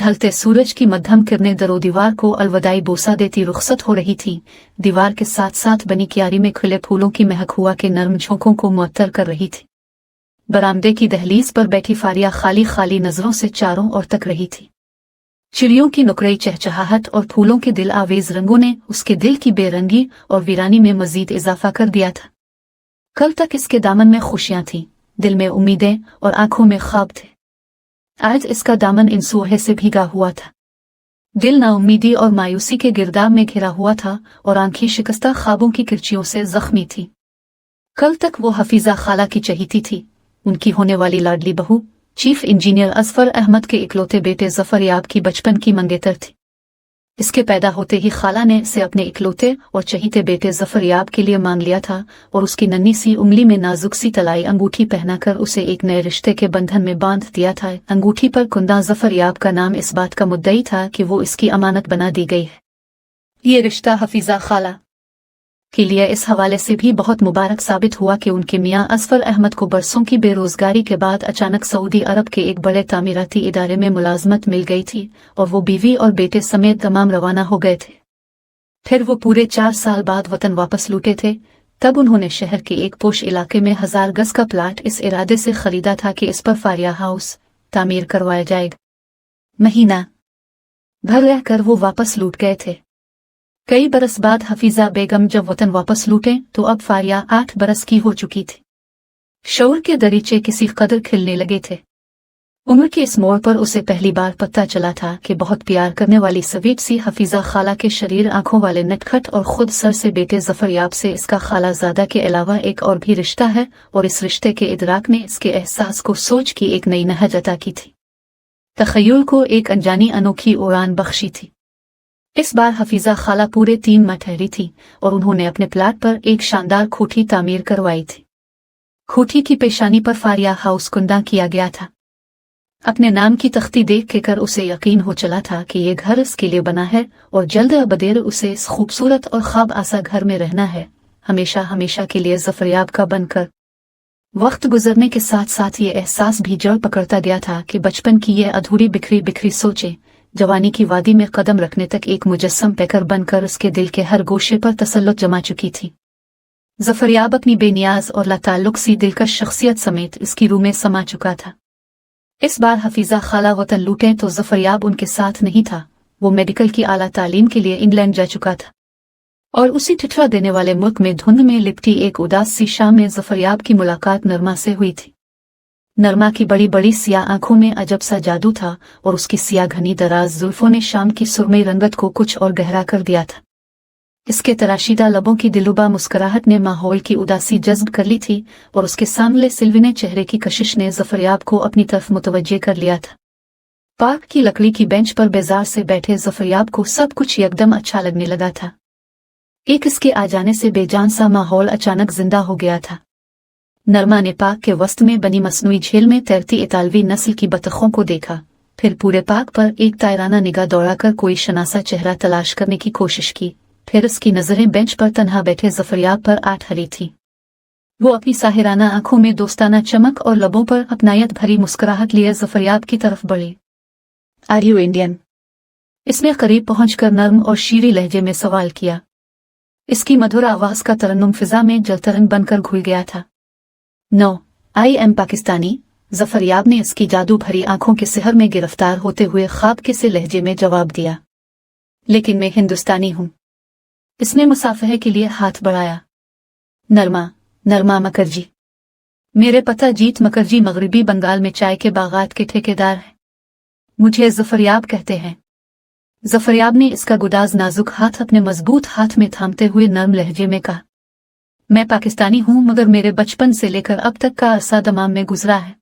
ढलते सूरज की मध्यम किरणें दरो दीवार को अलविदाई बोसा देती रुखसत हो रही थी। दीवार के साथ साथ बनी क्यारी में खिले फूलों की महक हुआ के नर्म झोंकों को मुअत्तर कर रही थी। बरामदे की दहलीज पर बैठी फारिया खाली खाली नजरों से चारों ओर तक रही थी। चिड़ियों की नुकरई चहचहाहट और फूलों के दिल आवेज रंगों ने उसके दिल की बेरंगी और वीरानी में मजीद इजाफा कर दिया था। कल तक इसके दामन में खुशियां थीं, दिल में उम्मीदें और आंखों में ख्वाब थे। आज इसका दामन इन सूहे से भीगा हुआ था। दिल नाउम्मीदी और मायूसी के गिरदार में घिरा हुआ था और आंखें शिकस्ता ख्वाबों की किरचियों से जख्मी थी। कल तक वो हफीजा खाला की चहीती थी, उनकी होने वाली लाडली बहू चीफ इंजीनियर अजफर अहमद के इकलौते बेटे जफर याब की बचपन की मंगेतर थी। इसके पैदा होते ही खाला ने इसे अपने इकलौते और चहीते बेटे जफर याब के लिए मांग लिया था और उसकी नन्ही सी उंगली में नाजुक सी तलाई अंगूठी पहनाकर उसे एक नए रिश्ते के बंधन में बांध दिया था। अंगूठी पर कुंदा जफर याब का नाम इस बात का मुद्दई था कि वो इसकी अमानत बना दी गई है। ये रिश्ता हफीजा खाला के लिए इस हवाले से भी बहुत मुबारक साबित हुआ कि उनके मियाँ अजफर अहमद को बरसों की बेरोजगारी के बाद अचानक सऊदी अरब के एक बड़े तामीराती इदारे में मुलाजमत मिल गई थी और वो बीवी और बेटे समेत तमाम रवाना हो गए थे। फिर वो पूरे 4 साल बाद वतन वापस लौटे थे। तब उन्होंने शहर के एक पोश इलाके में 1000 गज का प्लाट इस इरादे से खरीदा था कि इस पर फारिया हाउस तामीर करवाया जाएगा। महीना भर रहकर वो वापस लौट गए थे। कई बरस बाद हफीजा बेगम जब वतन वापस लौटे तो अब फारिया 8 बरस की हो चुकी थी। शऊर के दरीचे किसी कदर खिलने लगे थे। उम्र के इस मोड़ पर उसे पहली बार पता चला था कि बहुत प्यार करने वाली सवीट सी हफीजा खाला के शरीर आंखों वाले नटखट और खुद सर से बेटे जफर याब से इसका खालाजादा के अलावा एक और भी रिश्ता है और इस रिश्ते के इदराक ने इसके एहसास को सोच की एक नई नहज अता की थी, तखय्युल को एक अनजानी अनोखी उड़ान बख्शी थी। इस बार हफीजा खाला पूरे 3 माह ठहरी थी और उन्होंने अपने प्लाट पर एक शानदार कोठी तामीर करवाई थी। कोठी की पेशानी पर फारिया हाउस कुंदा किया गया था। अपने नाम की तख्ती देख के कर उसे यकीन हो चला था कि ये घर इसके लिए बना है और जल्द अबदेर उसे इस खूबसूरत और ख्वाब आसा घर में रहना है, हमेशा हमेशा के लिए जफर याब का बनकर। वक्त गुजरने के साथ साथ ये एहसास भी जड़ पकड़ता गया था कि बचपन की ये अधूरी बिखरी बिखरी सोचें जवानी की वादी में कदम रखने तक एक मुजस्सम पैकर बनकर उसके दिल के हर गोशे पर तसल्लुत जमा चुकी थी। जफर याब अपनी बेनियाज और लाताल्लुक सी दिलकश शख्सियत समेत इसकी रूह में समा चुका था। इस बार हफीजा खाला वतन लूटे तो जफर याब उनके साथ नहीं था। वो मेडिकल की आला तालीम के लिए इंग्लैंड जा चुका था और उसी ठिठुरा देने वाले मुल्क में धुंध में लिपटी एक उदास सी शाम में जफर याब की मुलाकात नरमा से हुई थी। नरमा की बड़ी बड़ी सियाह आंखों में अजब सा जादू था और उसकी सियाह घनी दराज जुल्फों ने शाम की सुरमई रंगत को कुछ और गहरा कर दिया था। इसके तराशीदा लबों की दिलुबा मुस्कुराहट ने माहौल की उदासी जज्ब कर ली थी और उसके सामने सिलविने चेहरे की कशिश ने जफर याब को अपनी तरफ मुतवज्जे कर लिया था। पार्क की लकड़ी की बेंच पर बेजार से बैठे जफर याब को सब कुछ एकदम अच्छा लगने लगा था। एक इसके आ जाने से बेजान सा माहौल अचानक जिंदा हो गया था। नरमा ने पार्क के वस्त में बनी मसनूई झील में तैरती इतालवी नस्ल की बतखों को देखा, फिर पूरे पार्क पर एक तायराना निगाह दौड़ाकर कोई शनासा चेहरा तलाश करने की कोशिश की। फिर उसकी नजरें बेंच पर तन्हा बैठे जफर याब पर आ ठहरी थी। वो अपनी साहिराना आंखों में दोस्ताना चमक और लबों पर अपनायत भरी मुस्कुराहट लिए जफर याब की तरफ बढ़ी। Are you Indian? इसने करीब पहुंचकर नर्म और शीरी लहजे में सवाल किया। इसकी मधुर आवाज का तरन्नुम फिजा में जलतरंग बनकर घुल गया था। No, I am Pakistani, Zafar याब ने इसकी जादू भरी आंखों के सिहर में गिरफ्तार होते हुए ख्वाब के से लहजे में जवाब दिया। लेकिन मैं हिंदुस्तानी हूं। इसने मुसाफहे के लिए हाथ बढ़ाया। नरमा मकरजी। मेरे पता जीत मकरजी मगरबी बंगाल में चाय के बागात के ठेकेदार हैं। मुझे जफर याब कहते हैं। जफर याब ने इसका गुदाज नाजुक हाथ अपने मजबूत हाथ में थामते हुए नर्म लहजे में कहा, मैं पाकिस्तानी हूं मगर मेरे बचपन से लेकर अब तक का अरसा दमाम में गुजरा है।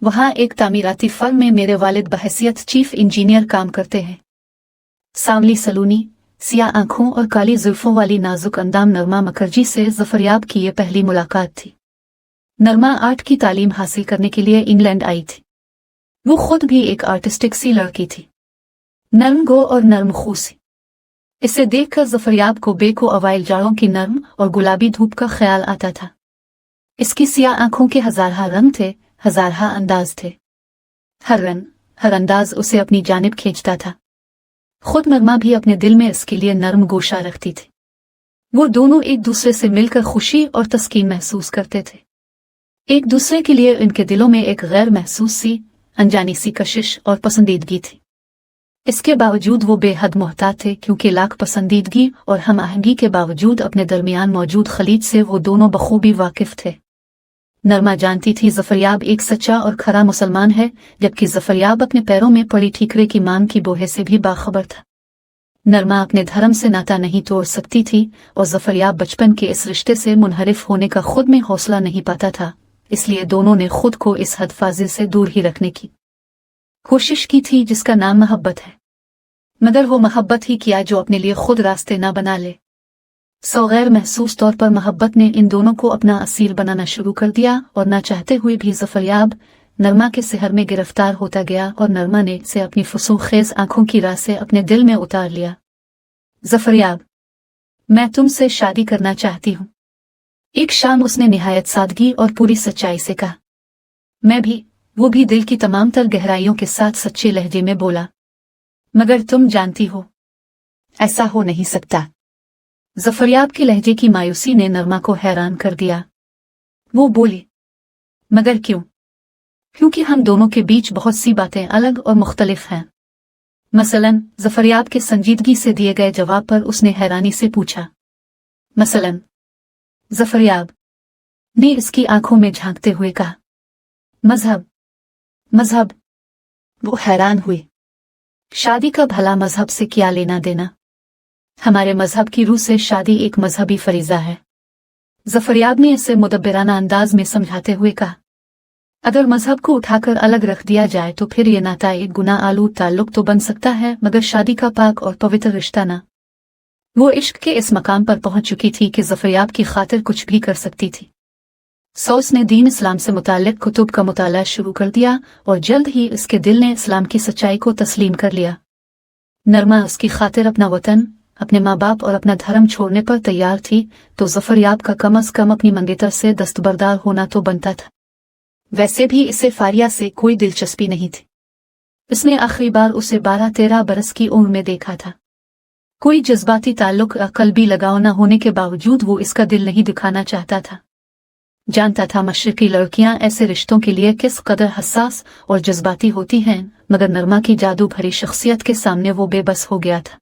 वहां एक तामीराती फर्म में मेरे वालिद बहैसियत चीफ इंजीनियर काम करते हैं। सांवली सलूनी, सियाह आंखों और काली जुल्फों वाली नाजुक अंदाम नरमा मकरजी से जफर याब की यह पहली मुलाकात थी। नरमा आर्ट की तालीम हासिल करने के लिए इंग्लैंड आई थी। वो खुद भी एक आर्टिस्टिक सी लड़की थी, नर्म गो और नर्म खू सी। इसे देखकर जफर याब को बेको अवाइल जाड़ों की नर्म और गुलाबी धूप का ख्याल आता था। इसकी सियाह आंखों के हजारहा रंग थे, हजारहा अंदाज थे। हर हर अंदाज उसे अपनी जानिब खींचता था। खुद नरमा भी अपने दिल में इसके लिए नर्म गोशा रखती थी। वो दोनों एक दूसरे से मिलकर खुशी और तस्कीन महसूस करते थे। एक दूसरे के लिए इनके दिलों में एक गैर महसूस सी, अनजानी सी कशिश और पसंदीदगी थी। इसके बावजूद वो बेहद मोहतात थे, क्योंकि लाख पसंदीदगी और हम आहंगी के बावजूद अपने दरमियान मौजूद खलीज से वो दोनों बखूबी वाकिफ थे। नरमा जानती थी ज़फ़रयाब एक सच्चा और खरा मुसलमान है, जबकि ज़फ़रयाब अपने पैरों में पड़ी ठीकरे की मांग की बोहे से भी बाखबर था। नरमा अपने धर्म से नाता नहीं तोड़ सकती थी और ज़फ़रयाब बचपन के इस रिश्ते से मुनहरिफ होने का खुद में हौसला नहीं पाता था, इसलिए दोनों ने खुद को इस हद फाजिल से दूर ही रखने की कोशिश की थी जिसका नाम मोहब्बत है। मगर वो मोहब्बत ही किया जो अपने लिए खुद रास्ते ना बना ले। सो गैर महसूस तौर पर मोहब्बत ने इन दोनों को अपना असीर बनाना शुरू कर दिया और ना चाहते हुए भी ज़फ़रयाब नरमा के सिहर में गिरफ्तार होता गया और नरमा ने इसे अपनी फुसूखेज़ आंखों की राह से अपने दिल में उतार लिया। ज़फ़रयाब, मैं तुमसे शादी करना चाहती हूँ। एक शाम उसने निहायत सादगी और पूरी सच्चाई से कहा। मैं भी, वो भी दिल की तमाम तर गहराइयों के साथ सच्चे लहजे में बोला। मगर तुम जानती हो, ऐसा हो नहीं सकता। ज़फ़रयाब के लहजे की मायूसी ने नरमा को हैरान कर दिया। वो बोली, मगर क्यों? क्योंकि हम दोनों के बीच बहुत सी बातें अलग और मुख्तलिफ हैं। मसलन, ज़फ़रयाब के संजीदगी से दिए गए जवाब पर उसने हैरानी से पूछा। मसलन? ज़फ़रयाब ने इसकी आंखों में झांकते हुए कहा। मजहब। मजहब? वो हैरान हुई। शादी का भला मजहब से क्या लेना देना? हमारे मजहब की रूह से शादी एक मजहबी फरीजा है। ज़फ़रयाब ने इसे मुदब्बिराना अंदाज में समझाते हुए कहा। अगर मजहब को उठाकर अलग रख दिया जाए तो फिर ये नाता एक गुनाह आलूद ताल्लुक तो बन सकता है, मगर शादी का पाक और पवित्र रिश्ता ना। वो इश्क के इस मकाम पर पहुंच चुकी थी कि ज़फ़रयाब की खातिर कुछ भी कर सकती थी। सो उसने दीन इस्लाम से मुताल्लिक़ कुतुब का मुताला शुरू कर दिया और जल्द ही उसके दिल ने इस्लाम की सच्चाई को तस्लीम कर लिया। नरमा उसकी खातिर अपना वतन, अपने माँ बाप और अपना धर्म छोड़ने पर तैयार थी, तो ज़फ़रयाब का कम अज़ कम अपनी मंगेतर से दस्तबरदार होना तो बनता था। वैसे भी इसे फारिया से कोई दिलचस्पी नहीं थी। इसने आखिरी बार उसे 12-13 बरस की उम्र में देखा था। कोई जज्बाती ताल्लुक या कल्बी लगाव न होने के बावजूद वो इसका दिल नहीं दिखाना चाहता था। जानता था मशरिकी लड़कियां ऐसे रिश्तों के लिए किस कदर हसास और जज्बाती होती हैं, मगर नरमा की जादू भरी शख्सियत के सामने वो बेबस हो गया था।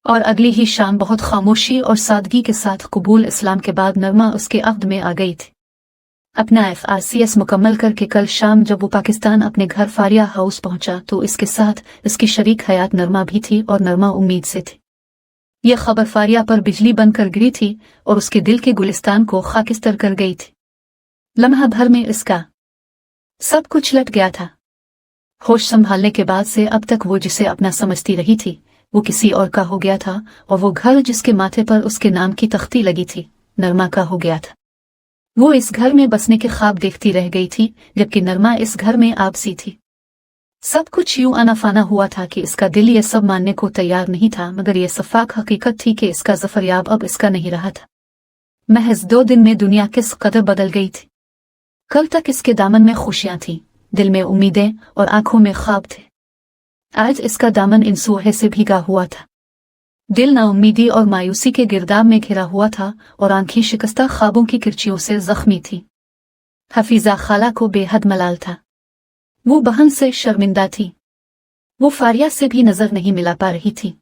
और अगली ही शाम बहुत खामोशी और सादगी के साथ कबूल इस्लाम के बाद नरमा उसके अक़्द में आ गई थी। अपना FRCS मुकम्मल करके कल शाम जब वो पाकिस्तान अपने घर फारिया हाउस पहुंचा तो इसके साथ इसकी शरीक हयात नरमा भी थी और नरमा उम्मीद से थी। यह खबर फारिया पर बिजली बनकर गिरी थी और उसके दिल के गुलिस्तान को खाकिस्तर कर गई थी। लम्हा भर में इसका सब कुछ लट गया था। होश संभालने के बाद से अब तक वो जिसे अपना समझती रही थी वो किसी और का हो गया था, और वो घर जिसके माथे पर उसके नाम की तख्ती लगी थी नरमा का हो गया था। वो इस घर में बसने के ख्वाब देखती रह गई थी, जबकि नरमा इस घर में आपसी थी। सब कुछ यूं अनाफाना हुआ था कि इसका दिल ये सब मानने को तैयार नहीं था, मगर ये सफाक हकीकत थी कि इसका ज़फ़रयाब अब इसका नहीं रहा था। महज 2 दिन में दुनिया किस कदर बदल गई थी। कल तक इसके दामन में खुशियां थीं, दिल में उम्मीदें और आंखों में ख्वाब थे। आज इसका दामन इन सूहे से भीगा हुआ था। दिल नाउम्मीदी और मायूसी के गिरदाब में घिरा हुआ था और आंखें शिकस्ता ख्वाबों की किरचियों से जख्मी थी। हफीजा खाला को बेहद मलाल था। वो बहन से शर्मिंदा थी। वो फारिया से भी नजर नहीं मिला पा रही थी।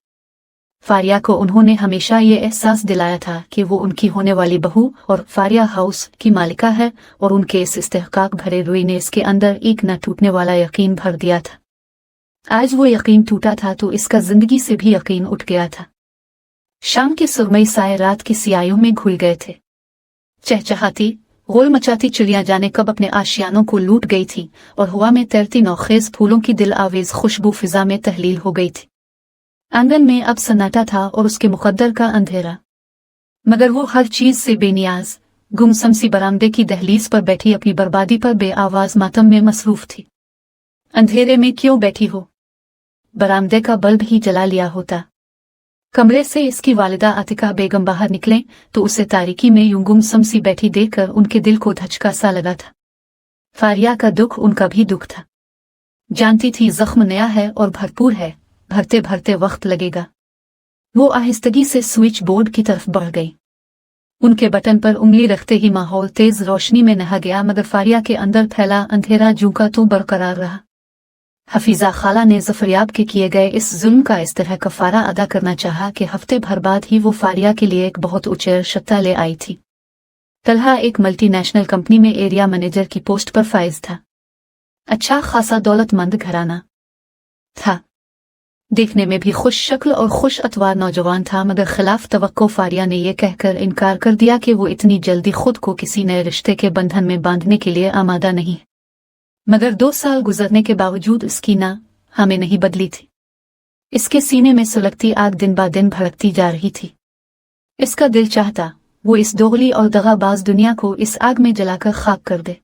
फारिया को उन्होंने हमेशा ये एहसास दिलाया था कि वो उनकी होने वाली बहू और फारिया हाउस की मालिका है, और उनके इस इस्तेहकाक भरे रोई ने इसके अंदर एक न टूटने वाला यकीन भर दिया था। आज वो यकीन टूटा था तो इसका जिंदगी से भी यकीन उठ गया था। शाम के सुरमई साए रात की सियाहियों में घुल गए थे। चहचहाती गोल मचाती चिड़ियां जाने कब अपने आशियानों को लूट गई थी और हवा में तैरती नौखेज फूलों की दिल आवेज खुशबू फिजा में तहलील हो गई थी। आंगन में अब सन्नाटा था और उसके मुकद्दर का अंधेरा, मगर वो हर चीज से बेनियाज गुमसम सी बरामदे की दहलीज पर बैठी अपनी बर्बादी पर बेआवाज मातम में मसरूफ थी। अंधेरे में क्यों बैठी हो? बरामदे का बल्ब ही जला लिया होता। कमरे से इसकी वालिदा आतिका बेगम बाहर निकले तो उसे तारीकी में यूं गुमसम सी बैठी देखकर उनके दिल को धचका सा लगा था। फारिया का दुख उनका भी दुख था। जानती थी जख्म नया है और भरपूर है, भरते भरते वक्त लगेगा। वो आहिस्तगी से स्विच बोर्ड की तरफ बढ़ गई। उनके बटन पर उंगली रखते ही माहौल तेज रोशनी में नहा गया, मगर फारिया के अंदर फैला अंधेरा जूं का त्यों बरकरार रहा। हफीजा खाला ने ज़फरयाब के किए गए इस जुल्म का इस तरह कफारा अदा करना चाहा कि हफ्ते भर बाद ही वो फारिया के लिए एक बहुत ऊंचे शत्ता ले आई थी। तलहा एक मल्टीनेशनल कंपनी में एरिया मैनेजर की पोस्ट पर फाइज था। अच्छा खासा दौलतमंद घराना था, देखने में भी खुश शक्ल और खुश अतवार नौजवान था, मगर खिलाफ तवक्को फारिया ने यह कहकर इनकार कर दिया कि वो इतनी जल्दी खुद को किसी नए रिश्ते के बंधन में बांधने के लिए आमादा नहीं। मगर 2 साल गुजरने के बावजूद उसकी ना हमें नहीं बदली थी। इसके सीने में सुलगती आग दिन ब दिन भड़कती जा रही थी। इसका दिल चाहता वो इस दोगली और दगाबाज दुनिया को इस आग में जलाकर खाक कर दे।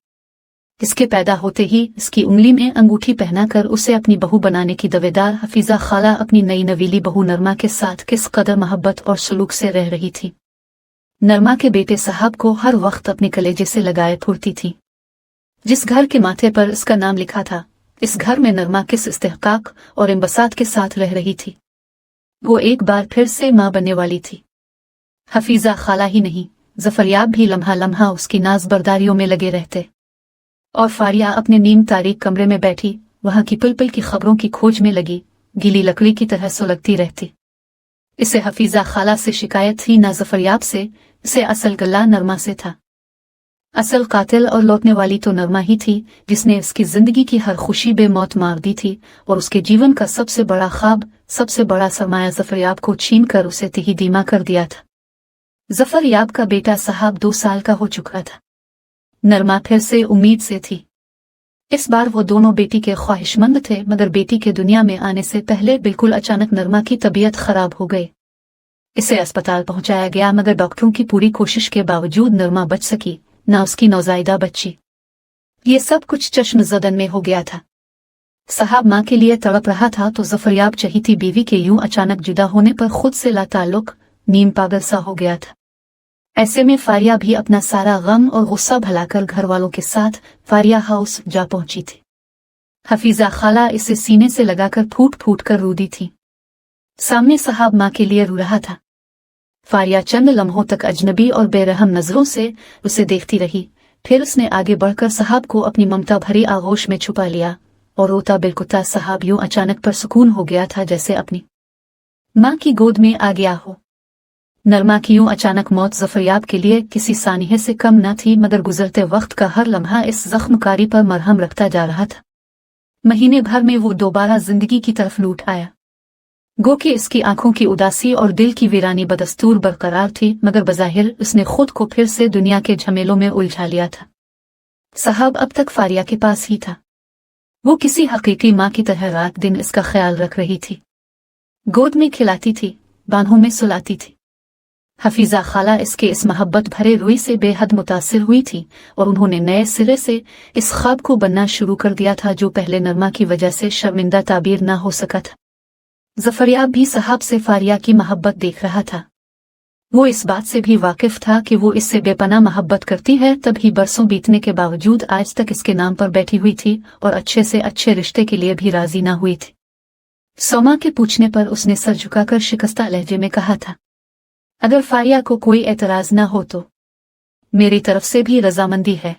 इसके पैदा होते ही इसकी उंगली में अंगूठी पहनाकर उसे अपनी बहू बनाने की दवेदार हफीजा खाला अपनी नई नवीली बहू नरमा के साथ किस कदर मोहब्बत और सलूक से रह रही थी। नरमा के बेटे साहब को हर वक्त अपने कलेजे से लगाए फुरती थी। जिस घर के माथे पर इसका नाम लिखा था, इस घर में नरमा किस इस्तेहकाक और इंबसात के साथ रह रही थी। वो एक बार फिर से मां बनने वाली थी। हफीजा खाला ही नहीं, ज़फरयाब भी लम्हा लम्हा उसकी नाज़बरदारियों में लगे रहते। और फारिया अपने नीम तारीक कमरे में बैठी वहां की पल पल की खबरों की खोज में लगी, गीली लकड़ी की तरह सुलगती रहती। इसे हफीजा खाला से शिकायत थी ना ज़फरयाब से। इसे असल गल्ला नरमा से था। असल कातिल और लौटने वाली तो नरमा ही थी, जिसने उसकी जिंदगी की हर खुशी बेमौत मार दी थी और उसके जीवन का सबसे बड़ा ख्वाब, सबसे बड़ा सरमाया ज़फरयाब को छीन कर उसे तहदीमा कर दिया था। ज़फरयाब का बेटा साहब 2 साल का हो चुका था। नरमा फिर से उम्मीद से थी। इस बार वो दोनों बेटी के ख्वाहिशमंद थे, मगर बेटी के दुनिया में आने से पहले बिल्कुल अचानक नरमा की तबीयत खराब हो गई। इसे अस्पताल पहुंचाया गया, मगर डॉक्टरों की पूरी कोशिश के बावजूद नरमा बच सकी, ना उसकी नौजायदा बच्ची। ये सब कुछ चश्मज़दन में हो गया था। साहब माँ के लिए तड़प रहा था तो ज़फरयाब चहीती बीवी के यूं अचानक जुदा होने पर खुद से लाताल्लुक नीम पागल सा हो गया था। ऐसे में फारिया भी अपना सारा गम और गुस्सा भुलाकर घर वालों के साथ फारिया हाउस जा पहुंची थी। हफीजा खाला इसे सीने से लगाकर फूट फूट कर रो दी थी। सामने साहब माँ के लिए रो रहा था। फारिया चंद लम्हों तक अजनबी और बेरहम नजरों से उसे देखती रही, फिर उसने आगे बढ़कर साहब को अपनी ममता भरी आगोश में छुपा लिया और रोता बिलकुता साहब यूं अचानक परसुकून हो गया था जैसे अपनी माँ की गोद में आ गया हो। नरमा की यूं अचानक मौत ज़फरयाब के लिए किसी सानिहे से कम न थी, मगर गुजरते वक्त का हर लम्हा इस जख्मकारी पर मरहम रखता जा रहा था। महीने भर में वो दोबारा जिंदगी की तरफ लौट आया। गो कि इसकी आंखों की उदासी और दिल की वीरानी बदस्तूर बरकरार थी, मगर बज़ाहिर उसने खुद को फिर से दुनिया के झमेलों में उलझा लिया था। साहब अब तक फारिया के पास ही था। वो किसी हकीकी माँ की तरह रात दिन इसका ख्याल रख रही थी। गोद में खिलाती थी, बाहों में सुलाती थी। हफीजा खाला इसके इस मोहब्बत भरे रोई से बेहद मुतासिर हुई थी और उन्होंने नए सिरे से इस ख्वाब को बनना शुरू कर दिया था जो पहले नरमा की वजह से शर्मिंदा ताबीर ना हो सका था। ज़फरयाब भी साहब से फारिया की मोहब्बत देख रहा था। वो इस बात से भी वाकिफ था कि वो इससे बेपनाह मोहब्बत करती है, तभी बरसों बीतने के बावजूद आज तक इसके नाम पर बैठी हुई थी और अच्छे से अच्छे रिश्ते के लिए भी राजी ना हुई थी। सोमा के पूछने पर उसने सर झुकाकर शिकस्ता लहजे में कहा था, अगर फारिया को कोई एतराज ना हो तो मेरी तरफ से भी रजामंदी है।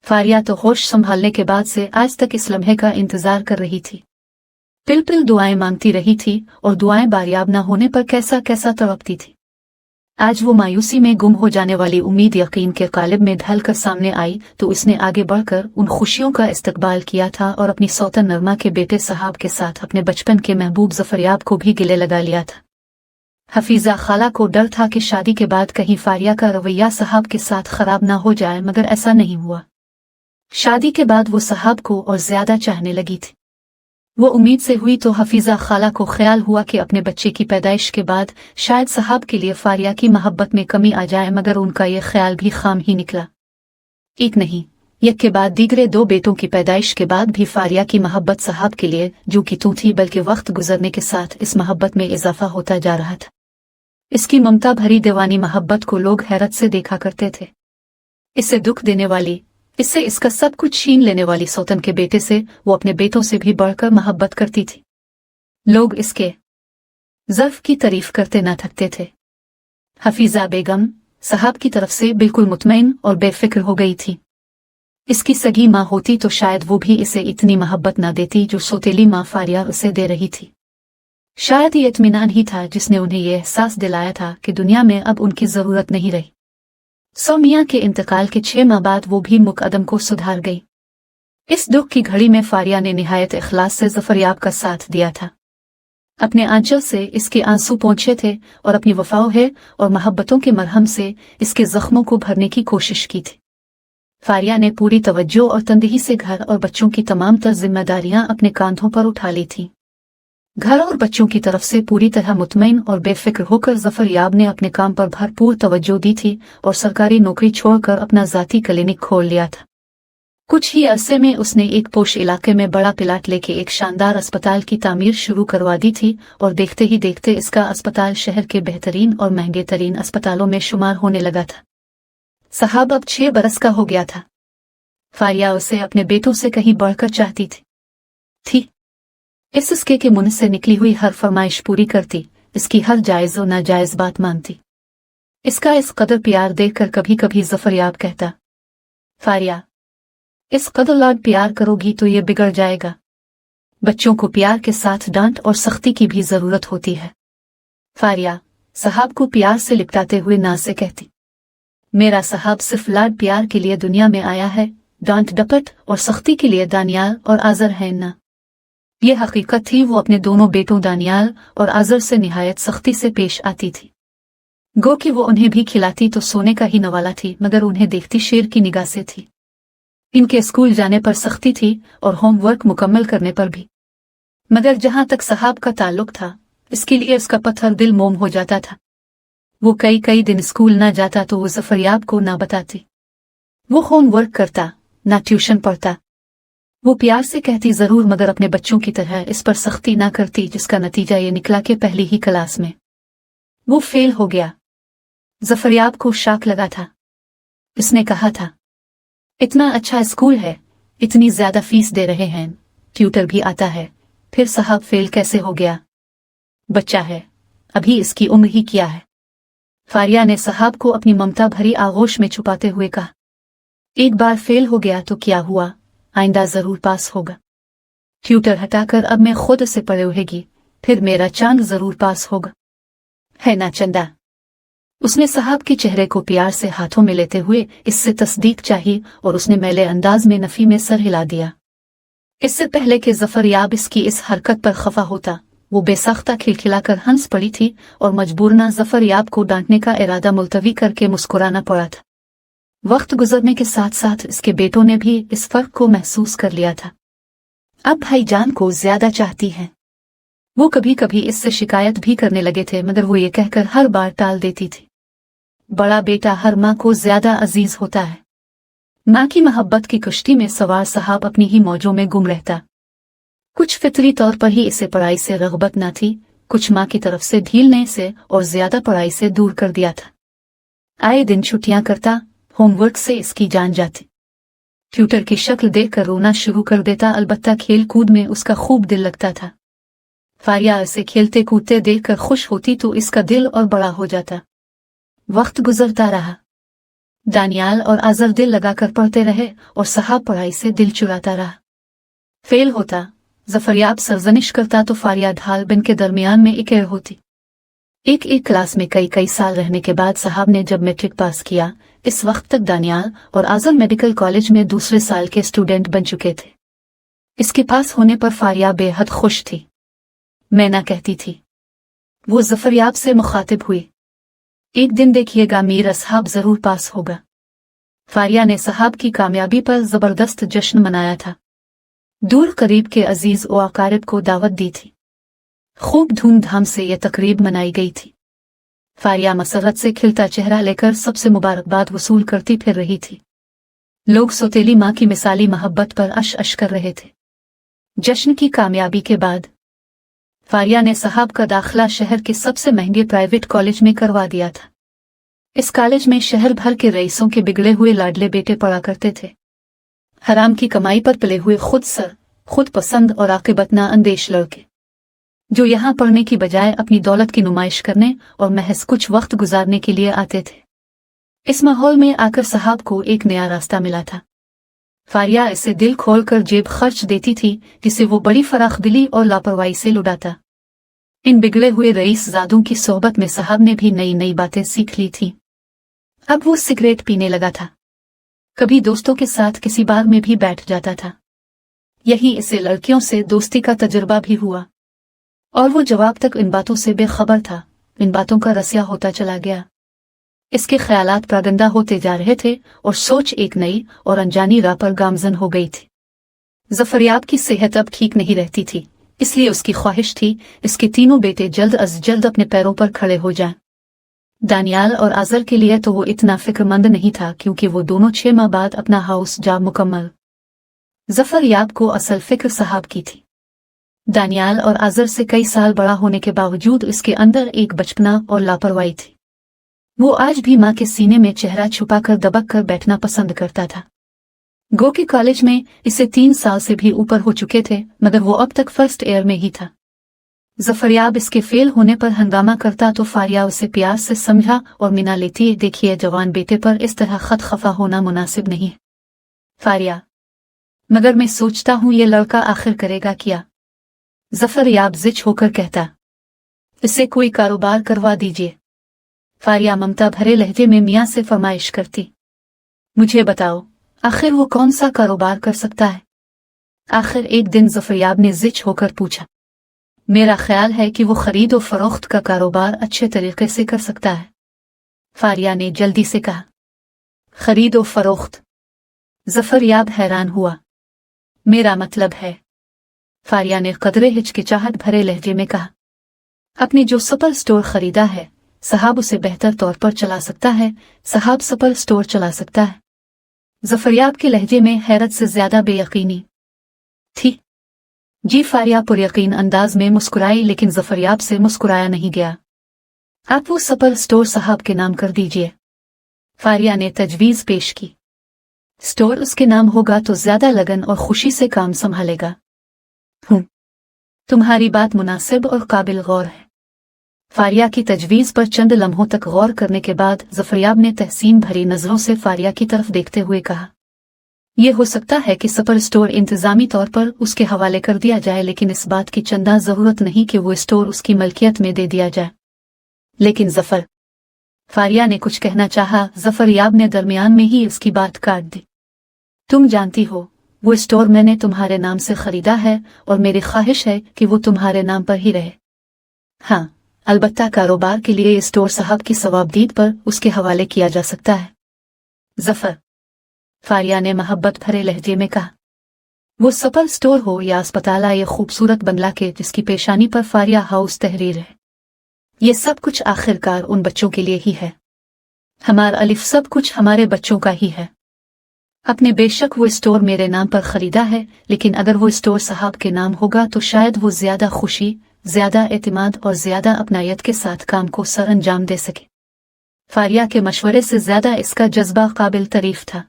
फारिया तो होश संभालने के बाद से आज तक इस लम्हे का इंतजार कर रही थी। पिल पिल दुआएं मांगती रही थी और दुआएं बारियाब न होने पर कैसा कैसा तड़पती थी। आज वो मायूसी में गुम हो जाने वाली उम्मीद यकीन के कालिब में ढल कर सामने आई तो उसने आगे बढ़कर उन खुशियों का इस्तकबाल किया था और अपनी सौतन नरमा के बेटे साहब के साथ अपने बचपन के महबूब ज़फरयाब को भी गिले लगा लिया था। हफीजा खाला को डर था कि शादी के बाद कहीं फारिया का रवैया साहब के साथ खराब ना हो जाए, मगर ऐसा नहीं हुआ। शादी के बाद वो साहब को और ज्यादा चाहने लगी थी। वो उम्मीद से हुई तो हफीजा खाला को ख्याल हुआ कि अपने बच्चे की पैदाइश के बाद शायद साहब के लिए फारिया की मोहब्बत में कमी आ जाए, मगर उनका ये ख्याल भी खाम ही निकला। एक नहीं, एक के बाद दीगरे 2 बेटों की पैदाइश के बाद भी फारिया की मोहब्बत साहब के लिए जो कि तू थी, बल्कि वक्त गुजरने के साथ इस मोहब्बत में इजाफा होता जा रहा था। इसकी ममता भरी दीवानी मोहब्बत को लोग हैरत से देखा करते थे। इसे दुख देने वाली, इससे इसका सब कुछ छीन लेने वाली सौतन के बेटे से वो अपने बेटों से भी बढ़कर मोहब्बत करती थी। लोग इसके ज़र्फ की तारीफ करते न थकते थे। हफीजा बेगम साहब की तरफ से बिल्कुल मुतमईन और बेफिक्र हो गई थी। इसकी सगी माँ होती तो शायद वो भी इसे इतनी मोहब्बत न देती जो सौतेली माँ फारिया उसे दे रही थी। शायद ये इत्मीनान ही था जिसने उन्हें यह एहसास दिलाया था कि दुनिया में अब उनकी ज़रूरत नहीं रही। सौमिया के इंतकाल के 6 माह बाद वो भी मुकदम को सुधार गई। इस दुख की घड़ी में फारिया ने निहायत इखलास से ज़फरयाब का साथ दिया था। अपने आंचल से इसके आंसू पहुंचे थे और अपनी वफाओं है और मोहब्बतों के मरहम से इसके जख्मों को भरने की कोशिश की थी। फारिया ने पूरी तवज्जो और तंदही से घर और बच्चों की तमाम तर जिम्मेदारियां अपने कांधों पर उठा ली थीं। घर और बच्चों की तरफ से पूरी तरह मुतमईन और बेफिक्र होकर ज़फरयाब ने अपने काम पर भरपूर तवज्जो दी थी और सरकारी नौकरी छोड़कर अपना ज़ाती क्लिनिक खोल लिया था। कुछ ही अरसे में उसने एक पोश इलाके में बड़ा प्लाट लेके एक शानदार अस्पताल की तामीर शुरू करवा दी थी और देखते ही देखते इसका अस्पताल शहर के बेहतरीन और महंगे तरीन अस्पतालों में शुमार होने लगा था। साहब अब 6 बरस का हो गया था। फारिया उसे अपने बेटों से कहीं बढ़कर चाहती थी। इसके के मुंह से निकली हुई हर फरमाइश पूरी करती, इसकी हर जायज़ और नाजायज़ बात मानती। इसका इस कदर प्यार देखकर कभी कभी ज़फरयाब कहता, फारिया इस कदर लाड प्यार करोगी तो ये बिगड़ जाएगा। बच्चों को प्यार के साथ डांट और सख्ती की भी जरूरत होती है। फारिया साहब को प्यार से लिपटाते हुए नाज से कहती, मेरा साहब सिर्फ लाड प्यार के लिए दुनिया में आया है, डांट डपट और सख्ती के लिए दानियाल और आज़र है ना। ये हकीकत थी। वो अपने दोनों बेटों दानियाल और आज़र से निहायत सख्ती से पेश आती थी। गो कि वो उन्हें भी खिलाती तो सोने का ही नवाला थी, मगर उन्हें देखती शेर की निगाह से थी। इनके स्कूल जाने पर सख्ती थी और होमवर्क मुकम्मल करने पर भी, मगर जहां तक साहब का ताल्लुक था इसके लिए उसका पत्थर दिल मोम हो जाता था। वो कई दिन स्कूल ना जाता तो वो ज़फरयाब को ना बताती। वो होमवर्क करता ना ट्यूशन पढ़ता। वो प्यार से कहती जरूर, मगर अपने बच्चों की तरह इस पर सख्ती ना करती, जिसका नतीजा ये निकला कि पहली ही क्लास में वो फेल हो गया। ज़फरयाब को शाक लगा था। इसने कहा था, इतना अच्छा स्कूल है, इतनी ज्यादा फीस दे रहे हैं, ट्यूटर भी आता है, फिर साहब फेल कैसे हो गया? बच्चा है, अभी इसकी उम्र ही क्या है? फारिया ने साहब को अपनी ममता भरी आगोश में छुपाते हुए कहा, एक बार फेल हो गया तो क्या हुआ, आइंदा जरूर पास होगा। ट्यूटर हटाकर अब मैं खुद से पढ़े रहेगी, फिर मेरा चांद जरूर पास होगा, है ना चंदा? उसने साहब के चेहरे को प्यार से हाथों में लेते हुए इससे तस्दीक चाही और उसने मैले अंदाज में नफी में सर हिला दिया। इससे पहले कि ज़फरयाब इसकी इस हरकत पर खफा होता, वो बेसाख्ता खिलखिलाकर हंस पड़ी थी और मजबूरना ज़फरयाब को डांटने का इरादा मुलतवी करके मुस्कुराना पड़ा था। वक्त गुजरने के साथ साथ इसके बेटों ने भी इस फर्क को महसूस कर लिया था। अब भाईजान को ज्यादा चाहती हैं। वो कभी कभी इससे शिकायत भी करने लगे थे, मगर वो ये कहकर हर बार टाल देती थी, बड़ा बेटा हर माँ को ज्यादा अजीज होता है। माँ की मोहब्बत की कश्ती में सवार साहब अपनी ही मौजों में गुम रहता। कुछ फितरी तौर पर ही इसे पढ़ाई से रग़बत न थी, कुछ माँ की तरफ से ढीलने से और ज्यादा पढ़ाई से दूर कर दिया था। आए दिन छुट्टियां करता, होमवर्क से इसकी जान जाती। ट्यूटर की शक्ल देखकर रोना शुरू कर देता, अलबत्ता खेल कूद में उसका खूब दिल लगता था। फारिया इसे खेलते कूदते देखकर खुश होती तो इसका दिल और बड़ा हो जाता। वक्त गुजरता रहा। दानियाल और आज़र दिल लगाकर पढ़ते रहे और साहब पढ़ाई से दिल चुराता रहा। फेल होता, ज़फरयाब सरजनिश करता तो फारिया ढाल बिन के दरमियान में इकेड़ होती। एक क्लास में कई साल रहने के बाद साहब ने जब मैट्रिक पास किया, इस वक्त तक दानियाल और आज़र मेडिकल कॉलेज में दूसरे साल के स्टूडेंट बन चुके थे। इसके पास होने पर फारिया बेहद खुश थी। मैं ना कहती थी। वो ज़फरयाब से मुखातिब हुई, एक दिन देखिएगा मीर साहब जरूर पास होगा। फारिया ने साहब की कामयाबी पर जबरदस्त जश्न मनाया था। दूर करीब के अजीज व अकारिब को दावत दी थी। खूब धूमधाम से यह तकरीब मनाई गई थी। फारिया मसरत से खिलता चेहरा लेकर सबसे मुबारकबाद वसूल करती फिर रही थी। लोग सौतेली माँ की मिसाली मोहब्बत पर अश कर रहे थे। जश्न की कामयाबी के बाद फारिया ने साहब का दाखिला शहर के सबसे महंगे प्राइवेट कॉलेज में करवा दिया था। इस कॉलेज में शहर भर के रईसों के बिगड़े हुए लाडले बेटे पढ़ा करते थे। हराम की कमाई पर पले हुए खुद पसंद और आकिबत नाअंदेश लड़के जो यहाँ पढ़ने की बजाय अपनी दौलत की नुमाइश करने और महज कुछ वक्त गुजारने के लिए आते थे। इस माहौल में आकर साहब को एक नया रास्ता मिला था। फारिया इसे दिल खोलकर जेब खर्च देती थी, जिसे वो बड़ी फराखदिली और लापरवाही से लुटाता। इन बिगड़े हुए रईस ज़ादों की सोहबत में साहब ने भी नई नई बातें सीख ली थी। अब वो सिगरेट पीने लगा था, कभी दोस्तों के साथ किसी बार में भी बैठ जाता था। यही इसे लड़कियों से दोस्ती का तजुर्बा भी हुआ और वो जवाब तक इन बातों से बेखबर था। इन बातों का रसिया होता चला गया। इसके ख्यालात प्रागंदा होते जा रहे थे और सोच एक नई और अनजानी राह पर गामजन हो गई थी। ज़फ़रयाब की सेहत अब ठीक नहीं रहती थी, इसलिए उसकी ख्वाहिश थी इसके तीनों बेटे जल्द अज जल्द अपने पैरों पर खड़े हो जाएं। दानियाल और आज़र के लिए तो वो इतना फिक्रमंद नहीं था, क्योंकि वो दोनों 6 माह बाद अपना हाउस जॉब मुकम्मल। ज़फ़रयाब को असल फिक्र साहब की थी। दानियाल और आज़र से कई साल बड़ा होने के बावजूद इसके अंदर एक बचपना और लापरवाही थी। वो आज भी माँ के सीने में चेहरा छुपाकर दबक कर बैठना पसंद करता था। गो के कॉलेज में इसे 3 साल से भी ऊपर हो चुके थे, मगर वो अब तक फर्स्ट ईयर में ही था। ज़फ़रयाब इसके फेल होने पर हंगामा करता तो फारिया उसे प्यार से समझा और मिना लेती, देखिए जवान बेटे पर इस तरह खत खफा होना मुनासिब नहीं। फारिया, मगर मैं सोचता हूँ ये लड़का आखिर करेगा क्या? ज़फ़रयाब ज़िच होकर कहता, इसे कोई कारोबार करवा दीजिए। फारिया ममता भरे लहजे में मियाँ से फरमाइश करती, मुझे बताओ आखिर वो कौन सा कारोबार कर सकता है? आखिर एक दिन ज़फ़रयाब ने ज़िच होकर पूछा, मेरा ख्याल है कि वो खरीद और फरोख्त का कारोबार अच्छे तरीके से कर सकता है। फारिया ने जल्दी से कहा, खरीद और फरोख्त? ज़फ़रयाब हैरान हुआ, मेरा मतलब है। फारिया ने कदरे हिचकिचाहट भरे लहजे में कहा, अपने जो सुपर स्टोर खरीदा है साहब उसे बेहतर तौर पर चला सकता है। साहब सुपर स्टोर चला सकता है? ज़फ़रयाब के लहजे में हैरत से ज्यादा बेयकीनी थी। जी फारिया पुरयकीन अंदाज में मुस्कुराई, लेकिन ज़फ़रयाब से मुस्कुराया नहीं गया। आप वो सुपर स्टोर साहब के नाम कर दीजिए। फारिया ने तजवीज़ पेश की। स्टोर उसके नाम होगा तो ज्यादा लगन और खुशी से काम संभालेगा। तुम्हारी बात मुनासिब और काबिल गौर है। फारिया की तजवीज़ पर चंद लम्हों तक गौर करने के बाद ज़फ़रयाब ने तहसीन भरी नज़रों से फारिया की तरफ देखते हुए कहा, यह हो सकता है कि सुपर स्टोर इंतज़ामी तौर पर उसके हवाले कर दिया जाए, लेकिन इस बात की चंदा ज़रूरत नहीं कि वो स्टोर उसकी मलकियत में दे दिया जाए। लेकिन फारिया ने कुछ कहना चाहा, ज़फ़रयाब ने दरमियान में ही उसकी बात काट दी। तुम जानती हो वो स्टोर मैंने तुम्हारे नाम से खरीदा है और मेरी ख्वाहिश है कि वो तुम्हारे नाम पर ही रहे। हाँ, अलबत्ता कारोबार के लिए स्टोर साहब की सवाबदीद पर उसके हवाले किया जा सकता है। फारिया ने मोहब्बत भरे लहजे में कहा, वो सुपर स्टोर हो या अस्पताल या खूबसूरत बंगला के जिसकी पेशानी पर फारिया हाउस तहरीर है, ये सब कुछ आखिरकार उन बच्चों के लिए ही है। हमारा अलिफ सब कुछ हमारे बच्चों का ही है। अपने बेशक वो स्टोर मेरे नाम पर खरीदा है, लेकिन अगर वो स्टोर साहब के नाम होगा तो शायद वो ज्यादा खुशी, ज्यादा एतमाद और ज्यादा अपनायत के साथ काम को सर अंजाम दे सके। फारिया के मशवरे से ज्यादा इसका जज्बा काबिल तारीफ था।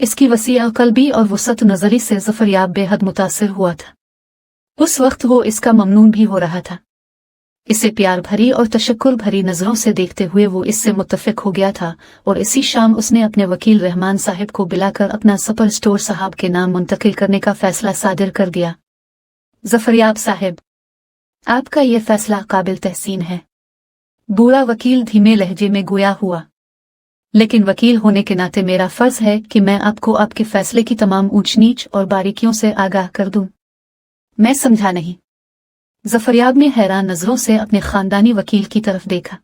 इसकी वसी क़ल्बी और वसत नज़री से ज़फ़रयाब बेहद मुतासिर हुआ था। उस वक्त वो इसका ममनून भी हो रहा था। इसे प्यार भरी और तशक्कुर भरी नज़रों से देखते हुए वो इससे मुत्तफ़िक हो गया था और इसी शाम उसने अपने वकील रहमान साहिब को बुलाकर अपना सुपर स्टोर साहब के नाम मुंतकिल करने का फैसला सादिर कर दिया। ज़फ़रयाब साहिब, आपका ये फैसला काबिल तहसीन है। बूढ़ा वकील धीमे लहजे में गोया हुआ, लेकिन वकील होने के नाते मेरा फर्ज है कि मैं आपको आपके फैसले की तमाम ऊंच नीच और बारीकियों से आगाह कर दूं। मैं समझा नहीं। ज़फ़रयाब ने हैरान नज़रों से अपने ख़ानदानी वकील की तरफ देखा।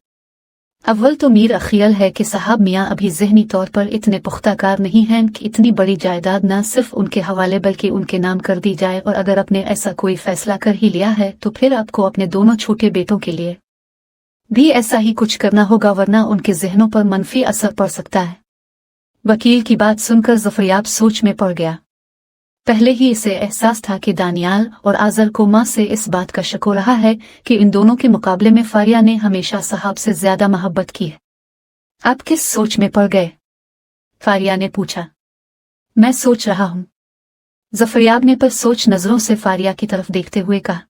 अव्वल तो मीर अखियल है कि साहब मियाँ अभी ज़हनी तौर पर इतने पुख्ता कार नहीं हैं कि इतनी बड़ी जायदाद न सिर्फ उनके हवाले बल्कि उनके नाम कर दी जाए, और अगर आपने ऐसा कोई फैसला कर ही लिया है तो फिर आपको अपने दोनों छोटे बेटों के लिए भी ऐसा ही कुछ करना होगा, वरना उनके जहनों पर मनफी असर पड़ सकता है। वकील की बात सुनकर ज़फ़रयाब सोच में पड़ गया। पहले ही इसे एहसास था कि दानियाल और आज़र को माँ से इस बात का शक हो रहा है कि इन दोनों के मुकाबले में फारिया ने हमेशा साहब से ज्यादा मोहब्बत की है। आप किस सोच में पड़ गए? फारिया ने पूछा। मैं सोच रहा हूँ। ज़फ़रयाब ने पर सोच नजरों से फारिया की तरफ देखते हुए कहा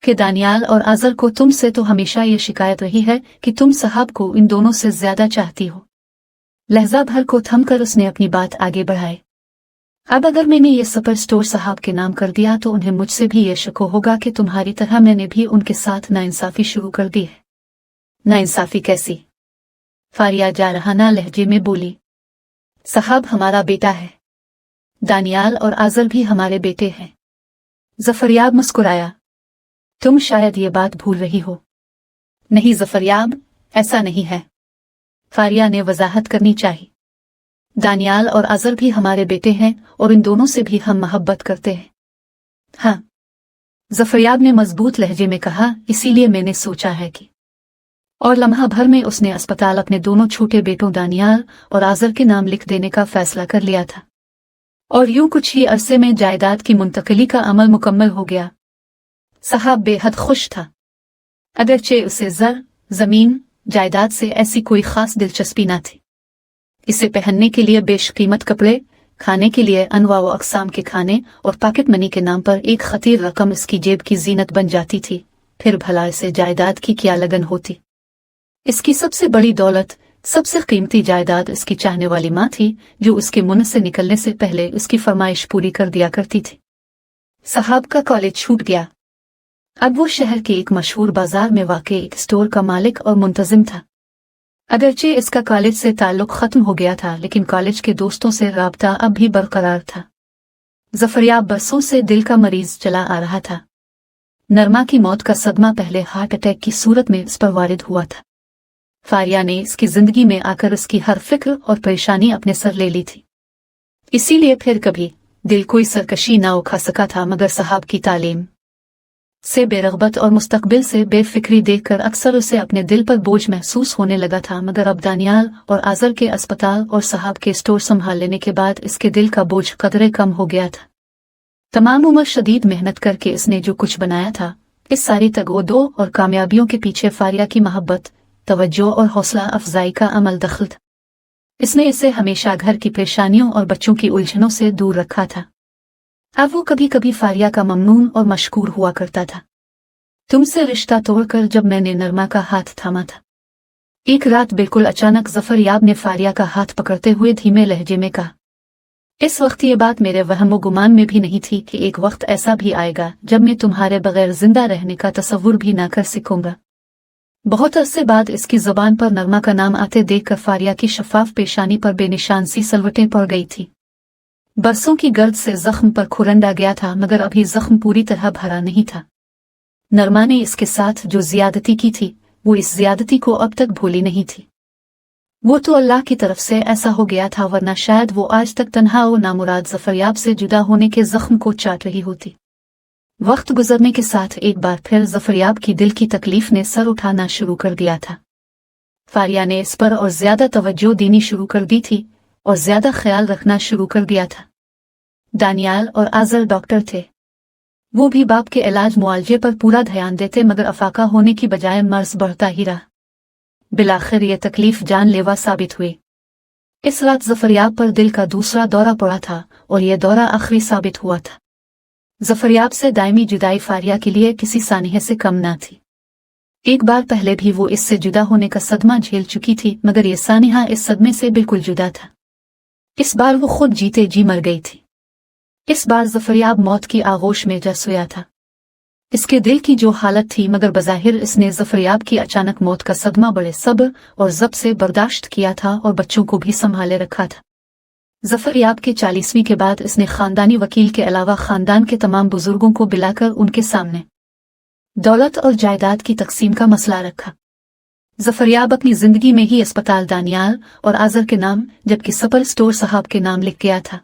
कि दानियाल और आज़र को तुमसे तो हमेशा ये शिकायत रही है कि तुम साहब को इन दोनों से ज्यादा चाहती हो। लहजा भर को थमकर उसने अपनी बात आगे बढ़ाई। अब अगर मैंने ये सुपर स्टोर साहब के नाम कर दिया तो उन्हें मुझसे भी ये शक होगा कि तुम्हारी तरह मैंने भी उनके साथ नाइंसाफी शुरू कर दी है। नाइंसाफी कैसी? फारिया जारहाना लहजे में बोली। साहब हमारा बेटा है, दानियाल और आज़र भी हमारे बेटे हैं। ज़फ़रयाब मुस्कुराया। तुम शायद ये बात भूल रही हो। नहीं ज़फ़रयाब, ऐसा नहीं है। फारिया ने वजाहत करनी चाहिए। दानियाल और आज़र भी हमारे बेटे हैं और इन दोनों से भी हम मोहब्बत करते हैं। हाँ, ज़फ़रयाब ने मजबूत लहजे में कहा, इसीलिए मैंने सोचा है कि। और लम्हा भर में उसने अस्पताल अपने दोनों छोटे बेटों दानियाल और आज़र के नाम लिख देने का फैसला कर लिया था। और यूं कुछ ही अरसे में जायदाद की मुंतकिली का अमल मुकम्मल हो गया। साहब बेहद खुश था। अगरचे उसे जमीन जायदाद से ऐसी कोई खास दिलचस्पी न थी। इसे पहनने के लिए बेशकीमत कपड़े, खाने के लिए अनवा व अक़साम के खाने और पॉकेट मनी के नाम पर एक खतीर रकम इसकी जेब की जीनत बन जाती थी। फिर भला इसे जायदाद की क्या लगन होती। इसकी सबसे बड़ी दौलत, सबसे कीमती जायदाद इसकी चाहने वाली माँ थी, जो उसके मुंह से निकलने से पहले उसकी फरमाइश पूरी कर दिया करती थी। साहब का कॉलेज छूट गया। अब वो शहर के एक मशहूर बाजार में वाक़े एक स्टोर का मालिक और मुंतजिम था। अगरचे इसका कॉलेज से ताल्लुक खत्म हो गया था, लेकिन कॉलेज के दोस्तों से राब्ता अब भी बरकरार था। ज़फ़रयाब बरसों से दिल का मरीज चला आ रहा था। नरमा की मौत का सदमा पहले हार्ट अटैक की सूरत में इस पर वारिद हुआ था। फारिया ने इसकी जिंदगी में आकर उसकी हर फिक्र और परेशानी अपने सर ले ली थी। इसीलिए फिर कभी दिल कोई सरकशी ना उठा सका था, मगर साहब की तालीम से बेरग़बत और मुस्तकबिल से बेफिक्री देखकर अक्सर उसे अपने दिल पर बोझ महसूस होने लगा था। मगर अब दानियाल और आज़र के अस्पताल और साहब के स्टोर संभाल लेने के बाद इसके दिल का बोझ कदरे कम हो गया था। तमाम उम्र शदीद मेहनत करके इसने जो कुछ बनाया था, इस सारी तगोदो और कामयाबियों के पीछे फारिया की मोहब्बत, तवज्जो और हौसला अफजाई का अमल दखल था। इसने इसे हमेशा घर की परेशानियों और बच्चों की उलझनों से दूर रखा था। अब वो कभी कभी फारिया का ममनून और मशकूर हुआ करता था। तुमसे रिश्ता तोड़कर जब मैंने नरमा का हाथ थामा था। एक रात बिल्कुल अचानक ज़फ़रयाब ने फारिया का हाथ पकड़ते हुए धीमे लहजे में कहा। इस वक्त ये बात मेरे वहमो गुमान में भी नहीं थी कि एक वक्त ऐसा भी आएगा जब मैं तुम्हारे बगैर जिंदा रहने का तसव्वुर भी ना कर सकूंगा। बहुत अरसे बाद इसकी ज़बान पर नरमा का नाम आते देखकर फारिया की शफाफ पेशानी पर बेनिशान सी सलवटें पड़ गई थी। बरसों की गर्द से जख्म पर खुरंदा गया था, मगर अभी जख्म पूरी तरह भरा नहीं था। नरमा ने इसके साथ जो ज्यादती की थी, वो इस ज्यादती को अब तक भूली नहीं थी। वो तो अल्लाह की तरफ से ऐसा हो गया था, वरना शायद वो आज तक तन्हा और नामुराद ज़फ़रयाब से जुदा होने के जख्म को चाट रही होती। वक्त गुजरने के साथ एक बार फिर ज़फ़रयाब की दिल की तकलीफ ने सर उठाना शुरू कर दिया था। फारिया ने इस पर और ज्यादा तवज्जो देनी शुरू कर दी थी और ज्यादा ख्याल रखना शुरू कर दिया था। दानियाल और आज़र डॉक्टर थे। वो भी बाप के इलाज मुआलजे पर पूरा ध्यान देते, मगर अफाका होने की बजाय मर्ज बढ़ता ही रहा। बिलाखिर ये तकलीफ जानलेवा साबित हुई। इस रात ज़फ़रयाब पर दिल का दूसरा दौरा पड़ा था और यह दौरा आखिरी साबित हुआ था। ज़फ़रयाब से दायमी जुदाई फारिया के लिए किसी सानिहे से कम ना थी। एक बार पहले भी वो इससे जुदा होने का सदमा झेल चुकी थी, मगर ये सानिहा इस सदमे से बिल्कुल जुदा था। इस बार वो खुद जीते जी मर गई थी। इस बार ज़फ़रयाब मौत की आगोश में जा सोया था। इसके दिल की जो हालत थी, मगर बज़ाहिर इसने ज़फ़रयाब की अचानक मौत का सदमा बड़े सब्र और ज़ब्त से बर्दाश्त किया था और बच्चों को भी संभाले रखा था। ज़फ़रयाब के 40वीं के बाद इसने खानदानी वकील के अलावा खानदान के तमाम बुजुर्गों को बुलाकर उनके सामने दौलत और जायदाद की तकसीम का मसला रखा। ज़फ़रयाब अपनी जिंदगी में ही अस्पताल दानियाल और आज़र के नाम, जबकि सुपर स्टोर साहब के नाम लिख गया था।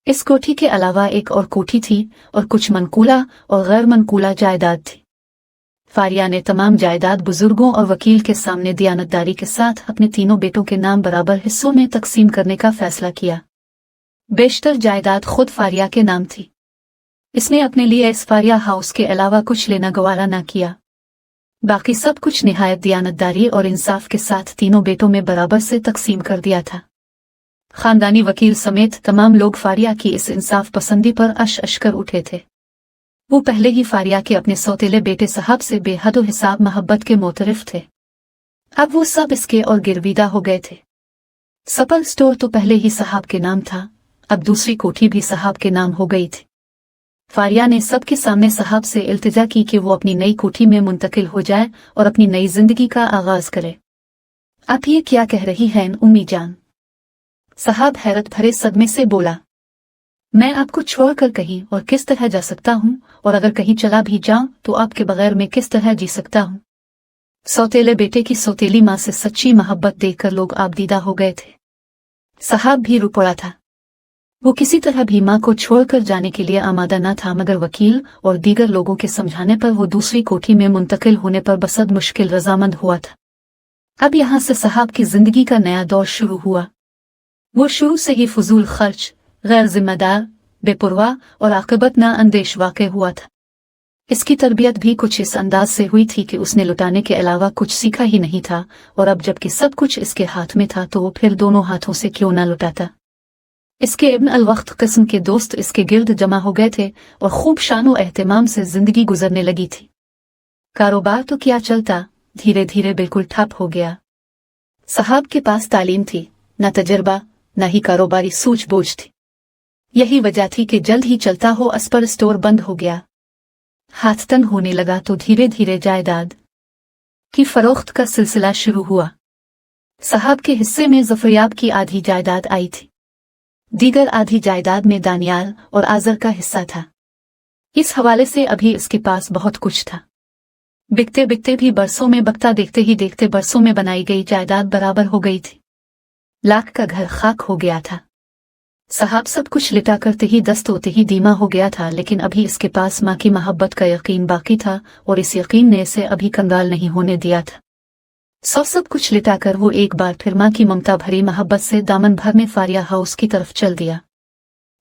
इस कोठी के अलावा एक और कोठी थी और कुछ मनकूला और गैर मनकूला जायदाद थी। फारिया ने तमाम जायदाद बुजुर्गों और वकील के सामने दियानतदारी के साथ अपने तीनों बेटों के नाम बराबर हिस्सों में तकसीम करने का फैसला किया। बेशतर जायदाद खुद फारिया के नाम थी। इसने अपने लिए इस फारिया हाउस के अलावा कुछ लेना गवारा न किया। बाकी सब कुछ निहायत दियानतदारी और इंसाफ के साथ तीनों बेटों में बराबर से तकसीम कर दिया था। खानदानी वकील समेत तमाम लोग फारिया की इस इंसाफ पसंदी पर अश कर उठे थे। वो पहले ही फारिया के अपने सौतेले बेटे साहब से बेहद हिसाब मोहब्बत के मोतरफ थे। अब वो सब इसके और गिरविदा हो गए थे। सपल स्टोर तो पहले ही साहब के नाम था, अब दूसरी कोठी भी साहब के नाम हो गई थी। फारिया ने सबके सामने साहब से इल्तिजा की कि वो अपनी नई कोठी में मुंतकिल हो जाए और अपनी नई जिंदगी का आगाज करे। आप ये क्या कह रही हैं उम्मी जान? साहब हैरत भरे सदमे से बोला, मैं आपको छोड़कर कहीं और किस तरह जा सकता हूँ, और अगर कहीं चला भी जाऊं तो आपके बगैर मैं किस तरह जी सकता हूँ। सौतेले बेटे की सौतेली माँ से सच्ची मोहब्बत देखकर लोग आबदीदा हो गए थे। साहब भी रो पड़ा था। वो किसी तरह भी माँ को छोड़कर जाने के लिए आमादा न था, मगर वकील और दीगर लोगों के समझाने पर वो दूसरी कोठी में मुंतकिल होने पर बसद मुश्किल रजामंद हुआ था। अब यहाँ से साहब की जिंदगी का नया दौर शुरू हुआ। वो शुरू से ही फजूल खर्च, गैर जिम्मेदार, बेपरवाह और आक़िबत ना अंदेश वाक़ हुआ था। इसकी तरबियत भी कुछ इस अंदाज से हुई थी कि उसने लुटाने के अलावा कुछ सीखा ही नहीं था, और अब जबकि सब कुछ इसके हाथ में था तो वो फिर दोनों हाथों से क्यों ना लुटाता। इसके इब्न अल-वक्त किस्म के दोस्त इसके गिर्द जमा हो गए थे और खूब शानो एहतमाम से जिंदगी गुजरने लगी थी। कारोबार तो क्या चलता, धीरे धीरे बिल्कुल ठप हो गया। साहब के पास तालीम थी, न तजर्बा, न ही कारोबारी सूझबूझ थी। यही वजह थी कि जल्द ही चलता हो अस्पर स्टोर बंद हो गया। हाथ तंग होने लगा तो धीरे धीरे जायदाद की फरोख्त का सिलसिला शुरू हुआ। साहब के हिस्से में ज़फ़रयाब की आधी जायदाद आई थी। दीगर आधी जायदाद में दानियाल और आज़र का हिस्सा था। इस हवाले से अभी इसके पास बहुत कुछ था। बिकते बिकते भी बरसों में बकता देखते ही देखते बरसों में बनाई गई जायदाद बराबर हो गई थी। लाख का घर खाक हो गया था। साहब सब कुछ लिटा करते ही दस्त होते ही धीमा हो गया था, लेकिन अभी इसके पास माँ की मोहब्बत का यकीन बाकी था और इस यकीन ने इसे अभी कंगाल नहीं होने दिया था। सब कुछ लिटाकर वो एक बार फिर माँ की ममता भरी मोहब्बत से दामन भरने फारिया हाउस की तरफ चल दिया।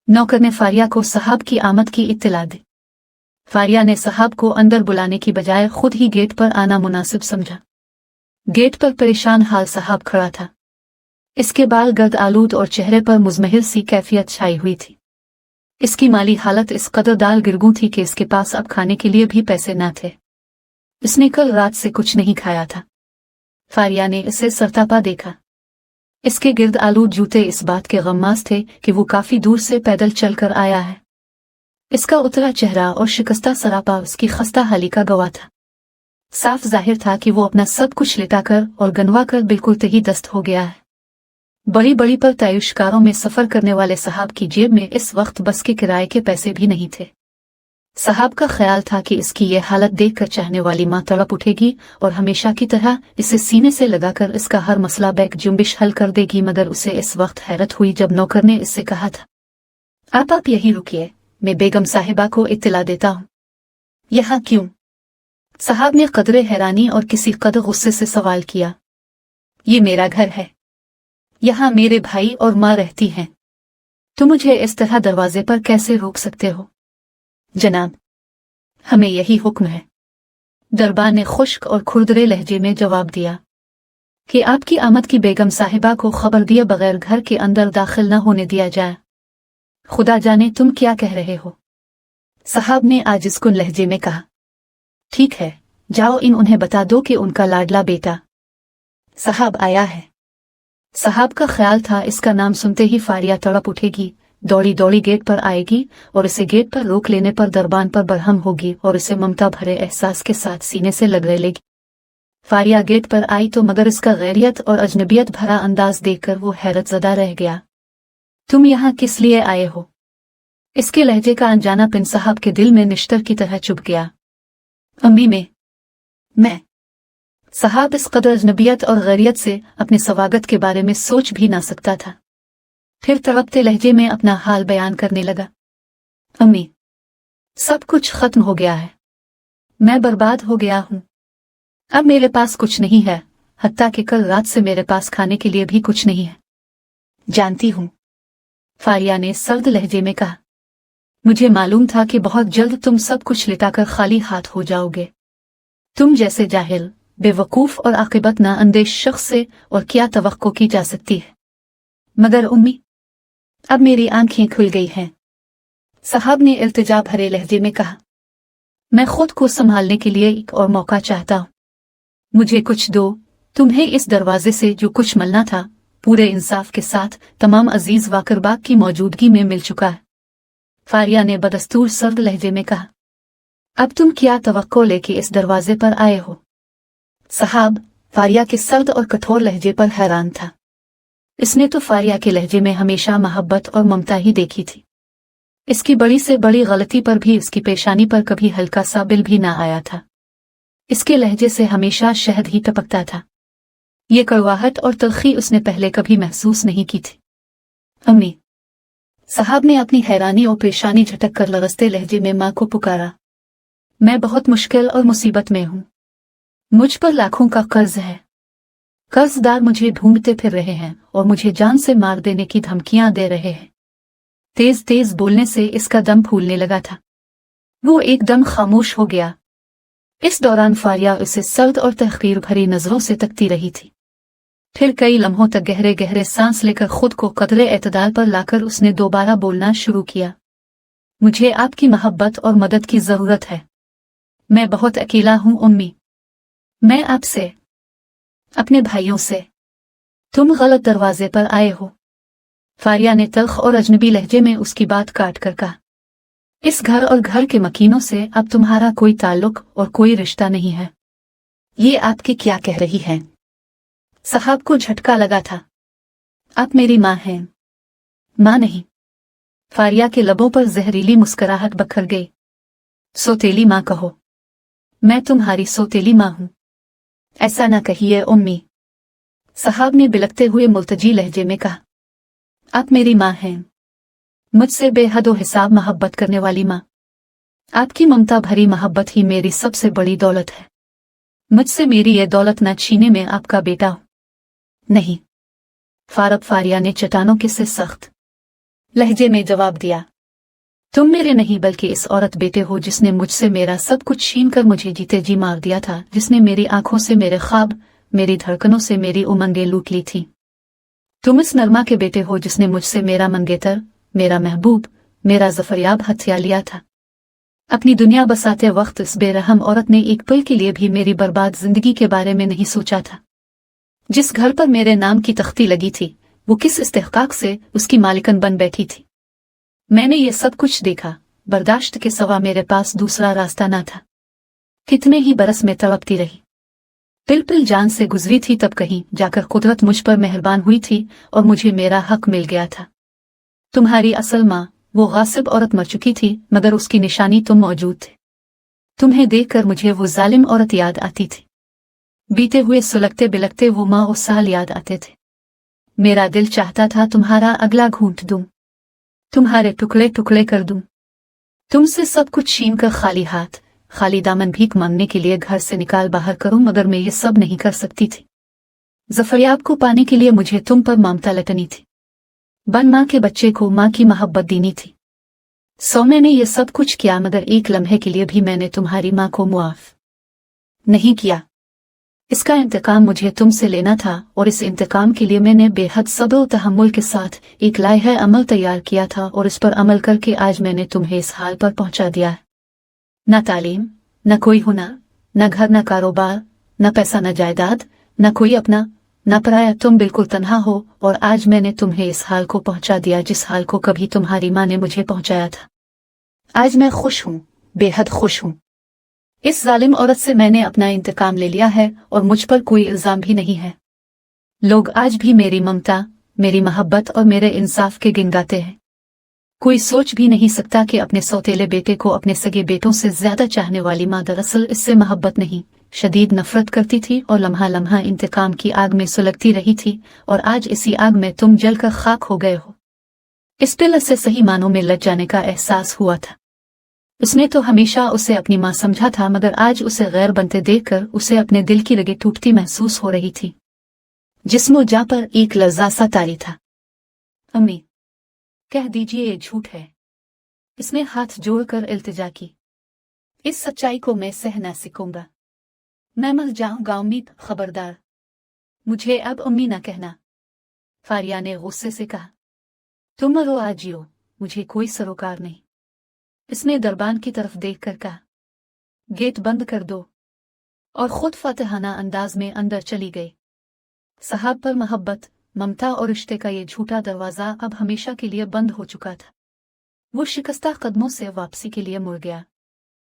नौकर ने फारिया को साहब की आमद की इत्तला दी। फारिया ने साहब को अंदर बुलाने की बजाय खुद ही गेट पर आना मुनासिब समझा। गेट पर परेशान हाल साहब खड़ा था। इसके बाल गर्द आलूद और चेहरे पर मुज़महिल सी कैफियत छाई हुई थी। इसकी माली हालत इस कदर दाल गिरगू थी कि इसके पास अब खाने के लिए भी पैसे न थे। इसने कल रात से कुछ नहीं खाया था। फारिया ने इसे सरतापा देखा। इसके गिर्द आलूद जूते इस बात के गम्मास थे कि वो काफी दूर से पैदल चलकर आया है। इसका उतरा चेहरा और शिकस्ता सरापा उसकी खस्ता हाली का गवाह था। साफ जाहिर था कि वो अपना सब कुछ लिटाकर और गनवा कर बिल्कुल तही दस्त हो गया है। बड़ी बड़ी पर तयुशकारों में सफर करने वाले साहब की जेब में इस वक्त बस के किराए के पैसे भी नहीं थे। साहब का ख्याल था कि इसकी ये हालत देखकर चाहने वाली माँ तड़प उठेगी और हमेशा की तरह इसे सीने से लगाकर इसका हर मसला बैक जुम्बिश हल कर देगी, मगर उसे इस वक्त हैरत हुई जब नौकर ने इससे कहा था, आप यहीं रुकिए, मैं बेगम साहिबा को इत्तला देता हूँ। यहाँ क्यों? साहब ने कदरे हैरानी और किसी कदर गुस्से से सवाल किया। ये मेरा घर है, यहाँ मेरे भाई और माँ रहती हैं, तुम मुझे इस तरह दरवाजे पर कैसे रोक सकते हो? जनाब, हमें यही हुक्म है। दरबार ने खुश्क और खुरदरे लहजे में जवाब दिया कि आपकी आमद की बेगम साहिबा को खबर दिए बगैर घर के अंदर दाखिल न होने दिया जाए। खुदा जाने तुम क्या कह रहे हो? साहब ने आजिज़कुन लहजे में कहा। ठीक है, जाओ उन्हें बता दो कि उनका लाडला बेटा साहब आया है। साहब का ख्याल था इसका नाम सुनते ही फारिया तड़प उठेगी, दौड़ी दौड़ी गेट पर आएगी और इसे गेट पर रोक लेने पर दरबान पर बरहम होगी और इसे ममता भरे एहसास के साथ सीने से लगने लेगी। फारिया गेट पर आई तो मगर इसका गैरियत और अजनबियत भरा अंदाज देखकर वो हैरत ज़दा रह गया। तुम यहाँ किस लिए आए हो? इसके लहजे का अनजानापन साहब के दिल में निश्तर की तरह चुभ गया। अम्मी मैं साहब इस कदर अजनबियत और गैरियत से अपने स्वागत के बारे में सोच भी ना सकता था। फिर तड़पते लहजे में अपना हाल बयान करने लगा। अम्मी, सब कुछ खत्म हो गया है, मैं बर्बाद हो गया हूँ। अब मेरे पास कुछ नहीं है, हत्ता कि कल रात से मेरे पास खाने के लिए भी कुछ नहीं है। जानती हूँ, फारिया ने सर्द लहजे में कहा। मुझे मालूम था कि बहुत जल्द तुम सब कुछ लिटाकर खाली हाथ हो जाओगे। तुम जैसे जाहिल, बेवकूफ और आकिबत ना अंदेश शख्स से और क्या तवक्को की जा सकती है? मगर उम्मी, अब मेरी आंखें खुल गई हैं। साहब ने इल्तिजा भरे लहजे में कहा, मैं खुद को संभालने के लिए एक और मौका चाहता हूँ। मुझे कुछ दो। तुम्हें इस दरवाजे से जो कुछ मिलना था पूरे इंसाफ के साथ तमाम अजीज वाकरबाग की मौजूदगी में मिल चुका है। फारिया ने बदस्तूर सर्द लहजे में कहा, अब तुम क्या तवक्को लेके इस दरवाजे पर आए हो? साहब, फारिया के सर्द और कठोर लहजे पर हैरान था। इसने तो फारिया के लहजे में हमेशा मोहब्बत और ममता ही देखी थी। इसकी बड़ी से बड़ी गलती पर भी इसकी पेशानी पर कभी हल्का सा बिल भी ना आया था। इसके लहजे से हमेशा शहद ही टपकता था। ये कड़वाहट और तलखी उसने पहले कभी महसूस नहीं की थी। अम्मी, साहब ने अपनी हैरानी और पेशानी झटक कर लरसते लहजे में माँ को पुकारा। मैं बहुत मुश्किल और मुसीबत में हूँ। मुझ पर लाखों का कर्ज है। कर्जदार मुझे ढूंढते फिर रहे हैं और मुझे जान से मार देने की धमकियां दे रहे हैं। तेज तेज बोलने से इसका दम फूलने लगा था। वो एकदम खामोश हो गया। इस दौरान फारिया उसे सर्द और तहकीर भरी नजरों से तकती रही थी। फिर कई लम्हों तक गहरे गहरे सांस लेकर खुद को कदरे एतदाल पर लाकर उसने दोबारा बोलना शुरू किया। मुझे आपकी मोहब्बत और मदद की जरूरत है। मैं बहुत अकेला हूँ अम्मी। मैं आपसे, अपने भाइयों से। तुम गलत दरवाजे पर आए हो। फारिया ने तल्ख और अजनबी लहजे में उसकी बात काट कर कहा, इस घर और घर के मकीनों से अब तुम्हारा कोई ताल्लुक और कोई रिश्ता नहीं है। ये आपके क्या कह रही हैं? साहब को झटका लगा था। आप मेरी माँ हैं। माँ नहीं। फारिया के लबों पर जहरीली मुस्कुराहट बखर गई। सौतेली माँ कहो। मैं तुम्हारी सौतेली माँ हूं। ऐसा ना कहिए अम्मी, साहब ने बिलखते हुए मुल्तजी लहजे में कहा। आप मेरी माँ हैं, मुझसे बेहद हिसाब मोहब्बत करने वाली माँ। आपकी ममता भरी मोहब्बत ही मेरी सबसे बड़ी दौलत है। मुझसे मेरी ये दौलत न छीने में आपका बेटा हूं। नहीं, फारिया ने चट्टानों के से सख्त लहजे में जवाब दिया। तुम मेरे नहीं बल्कि इस औरत बेटे हो जिसने मुझसे मेरा सब कुछ छीन कर मुझे जीते जी मार दिया था, जिसने मेरी आंखों से मेरे ख्वाब, मेरी धड़कनों से मेरी उमंगें लूट ली थी। तुम इस नरमा के बेटे हो जिसने मुझसे मेरा मंगेतर, मेरा महबूब, मेरा जफरयाब हथिया लिया था। अपनी दुनिया बसाते वक्त इस बेरहम औरत ने एक पल के लिए भी मेरी बर्बाद जिंदगी के बारे में नहीं सोचा था। जिस घर पर मेरे नाम की तख्ती लगी थी वो किस इस्तेहकाक से उसकी मालिकन बन बैठी थी। मैंने ये सब कुछ देखा। बर्दाश्त के सिवा मेरे पास दूसरा रास्ता ना था। कितने ही बरस में तड़पती रही। पिल पिल जान से गुजरी थी, तब कहीं जाकर कुदरत मुझ पर मेहरबान हुई थी और मुझे मेरा हक मिल गया था। तुम्हारी असल माँ, वो गासिब औरत मर चुकी थी, मगर उसकी निशानी तुम मौजूद थे। तुम्हें देखकर मुझे वो जालिम औरत याद आती थी। बीते हुए सुलगते बिलगते वो माँ और साल याद आते थे। मेरा दिल चाहता था तुम्हारा अगला घूंट दूं, तुम्हारे टुकड़े टुकड़े कर दूं, तुमसे सब कुछ छीन कर खाली हाथ, खाली दामन भीख मांगने के लिए घर से निकाल बाहर करूं, मगर मैं ये सब नहीं कर सकती थी। जफरयाब को पाने के लिए मुझे तुम पर ममता लटनी थी। बन माँ के बच्चे को माँ की मोहब्बत देनी थी। सो मैंने ये सब कुछ किया, मगर एक लम्हे के लिए भी मैंने तुम्हारी माँ को मुआफ नहीं किया। इसका इंतकाम मुझे तुमसे लेना था और इस इंतकाम के लिए मैंने बेहद सब्र और तहम्मुल के साथ एक लाइहा अमल तैयार किया था और इस पर अमल करके आज मैंने तुम्हें इस हाल पर पहुंचा दिया है। न तालीम, न कोई हुनर, न घर, न कारोबार, न पैसा, न जायदाद, न कोई अपना, न पराया। तुम बिल्कुल तन्हा हो और आज मैंने तुम्हें इस हाल को पहुंचा दिया जिस हाल को कभी तुम्हारी माँ ने मुझे पहुंचाया था। आज मैं खुश हूँ, बेहद खुश हूँ। इस जालिम औरत से मैंने अपना इंतकाम ले लिया है और मुझ पर कोई इल्जाम भी नहीं है। लोग आज भी मेरी ममता, मेरी मोहब्बत और मेरे इंसाफ के गिन गाते हैं। कोई सोच भी नहीं सकता कि अपने सौतेले बेटे को अपने सगे बेटों से ज्यादा चाहने वाली माँ दरअसल इससे मोहब्बत नहीं, शदीद नफरत करती थी और लम्हा लम्हा इंतकाम की आग में सुलगती रही थी। और आज इसी आग में तुम जलकर खाक हो गए हो। इस पिल से सही मानों में लग जाने का एहसास हुआ था। उसने तो हमेशा उसे अपनी माँ समझा था, मगर आज उसे गैर बनते देखकर उसे अपने दिल की रगें टूटती महसूस हो रही थी। जिस्मो जा पर एक लज्जा सा तारी था। अम्मी, कह दीजिए ये झूठ है। इसने हाथ जोड़कर इल्तिजा की। इस सच्चाई को मैं सह ना सकूंगा। मैं मर जाऊंगा अम्मी, खबरदार। मुझे अब अम्मी ना कहना, फारिया ने गुस्से से कहा। तुम मरो आजियो, मुझे कोई सरोकार नहीं। इसने दरबान की तरफ देख कर कहा, गेट बंद कर दो, और खुद फातिहाना अंदाज में अंदर चली गई। साहब पर मोहब्बत, ममता और रिश्ते का ये झूठा दरवाज़ा अब हमेशा के लिए बंद हो चुका था। वो शिकस्ता कदमों से वापसी के लिए मुड़ गया।